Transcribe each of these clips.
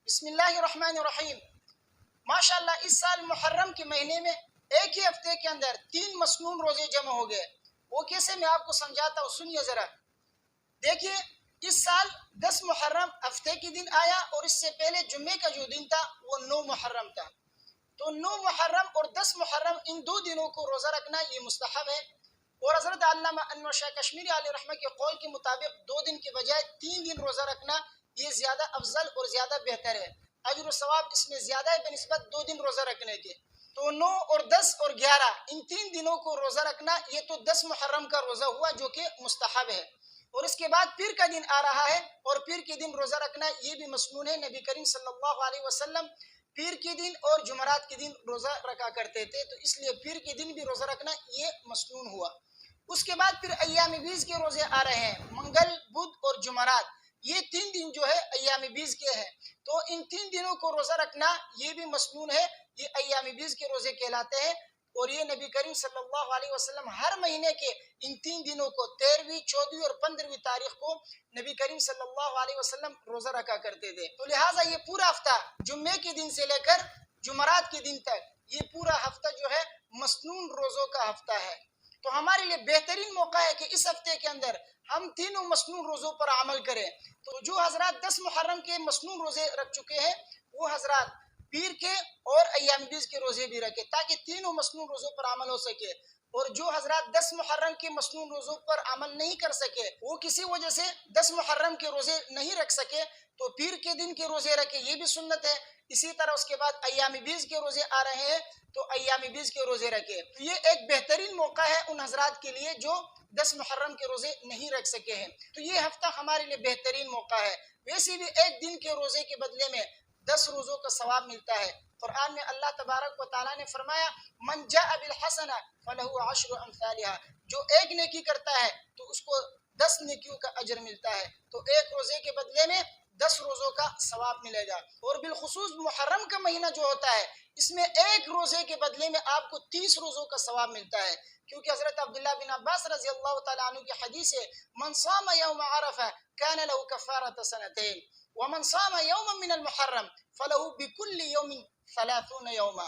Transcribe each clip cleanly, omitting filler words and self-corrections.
بسم اللہ الرحمن الرحیم۔ ماشاءاللہ اس سال محرم کے مہینے میں ایک ہی ہفتے کے اندر 3 مسنون روزے جمع ہو گئے۔ وہ کیسے، میں آپ کو سمجھاتا ہوں، سنیے ذرا۔ دیکھیے، اس سال 10 محرم ہفتے کے دن آیا اور اس سے پہلے جمعے کا جو دن تھا وہ 9 محرم تھا۔ تو 9 محرم اور 10 محرم ان 2 دنوں کو روزہ رکھنا یہ مستحب ہے۔ اور حضرت علامہ انور شاہ کشمیری علیہ رحمہ کے قول کے مطابق 2 دن کے بجائے 3 دن روزہ رکھنا یہ زیادہ افضل اور زیادہ بہتر ہے۔ اجر و ثواب اس میں زیادہ ہے بنسبت 2 دن روزہ رکھنے کے۔ تو 9 اور 10 اور 11 ان 3 دنوں کو روزہ رکھنا یہ تو 10 محرم کا روزہ ہوا جو کہ مستحب ہے۔ اور اس کے بعد پیر کا دن آ رہا ہے اور پیر کے دن روزہ رکھنا یہ بھی مسنون ہے۔ نبی کریم صلی اللہ علیہ وسلم پیر کے دن اور جمعرات کے دن روزہ رکھا کرتے تھے، تو اس لیے پیر کے دن بھی روزہ رکھنا یہ مسنون ہوا۔ اس کے بعد پھر ایام بیز کے روزے آ رہے ہیں، منگل، بدھ اور جمعرات، یہ 3 دن جو ہے ایام بیز کے ہیں۔ تو ان 3 دنوں کو روزہ رکھنا یہ بھی مسنون ہے، یہ ایام بیز کے روزے کہلاتے ہیں۔ اور یہ نبی کریم صلی اللہ علیہ وسلم ہر مہینے کے ان 3 دنوں کو 13ویں، 14ویں اور 15ویں تاریخ کو نبی کریم صلی اللہ علیہ وسلم روزہ رکھا کرتے تھے۔ تو لہٰذا یہ پورا ہفتہ جمعے کے دن سے لے کر جمعرات کے دن تک یہ پورا ہفتہ جو ہے مسنون روزوں کا ہفتہ ہے۔ تو ہمارے لیے بہترین موقع ہے کہ اس ہفتے کے اندر ہم تینوں مسنون روزوں پر عمل کریں۔ تو جو حضرات 10 محرم کے مسنون روزے رکھ چکے ہیں وہ حضرات پیر کے اور ایام بیز کے روزے بھی رکھے تاکہ تینوں مسنون روزوں پر عمل ہو سکے۔ اور جو حضرات 10 محرم کے مسنون روزوں پر عمل نہیں کر سکے، وہ کسی وجہ سے 10 محرم کے روزے نہیں رکھ سکے، تو پیر کے دن کے روزے رکھے، یہ بھی سنت ہے۔ اسی طرح اس کے بعد ایام بیز کے روزے آ رہے ہیں تو ایام بیز کے روزے رکھے۔ تو یہ ایک بہترین موقع ہے ان حضرات کے لیے جو 10 محرم کے روزے نہیں رکھ سکے ہیں۔ تو یہ ہفتہ ہمارے لیے بہترین موقع ہے۔ ویسے بھی ایک دن کے روزے کے بدلے میں 10 روزوں کا ثواب ملتا ہے۔ قرآن میں اللہ تبارک و تعالیٰ نے فرمایا من جاء بالحسنہ فلہ عشر امثالها، جو ایک نیکی کرتا ہے تو اس کو 10 نیکیوں کا اجر ملتا ہے۔ تو ایک روزے کے بدلے میں 10 روزوں کا ثواب ملے گا۔ اور بالخصوص محرم کا مہینہ جو ہوتا ہے اس میں ایک روزے کے بدلے میں آپ کو 30 روزوں کا ثواب ملتا ہے، کیونکہ حضرت عبداللہ بن عباس رضی اللہ تعالیٰ عنہ کی حدیث ہے من صام یوم عرفہ کان له کفارۃ سنتین ومن صام یوما من المحرم فلہ بکل یوم 30 یوما۔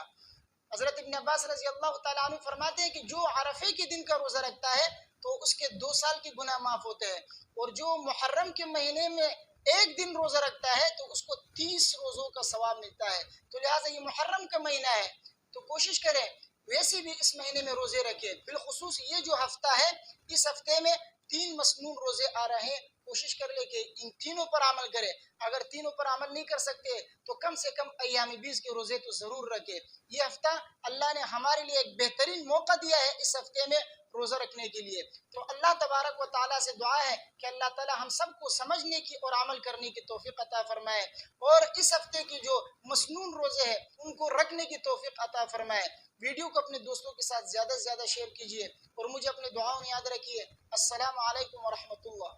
حضرت ابن عباس رضی اللہ تعالیٰ عنہ فرماتے ہیں کہ جو عرفے کے دن کا روزہ رکھتا ہے تو اس کے 2 سال کے گناہ معاف ہوتے ہیں، اور جو محرم کے مہینے میں ایک دن روزہ رکھتا ہے تو اس کو 30 روزوں کا ثواب ملتا ہے۔ تو لہٰذا یہ محرم کا مہینہ ہے تو کوشش کریں ویسے بھی اس مہینے میں روزے رکھیں۔ بالخصوص یہ جو ہفتہ ہے اس ہفتے میں 3 مسنون روزے آ رہے ہیں، کوشش کر لیں کہ ان تینوں پر عمل کریں۔ اگر تینوں پر عمل نہیں کر سکتے تو کم سے کم ایام بیز کے روزے تو ضرور رکھیں۔ یہ ہفتہ اللہ نے ہمارے لیے ایک بہترین موقع دیا ہے اس ہفتے میں روزہ رکھنے کے لیے۔ تو اللہ تبارک و تعالیٰ سے دعا ہے کہ اللہ تعالیٰ ہم سب کو سمجھنے کی اور عمل کرنے کی توفیق عطا فرمائے، اور اس ہفتے کی جو مسنون روزے ہیں ان کو رکھنے کی توفیق عطا فرمائے۔ ویڈیو کو اپنے دوستوں کے ساتھ زیادہ سے زیادہ شیئر کیجیے اور مجھے اپنے دعاؤں میں یاد رکھیے۔ السلام علیکم ورحمۃ اللہ۔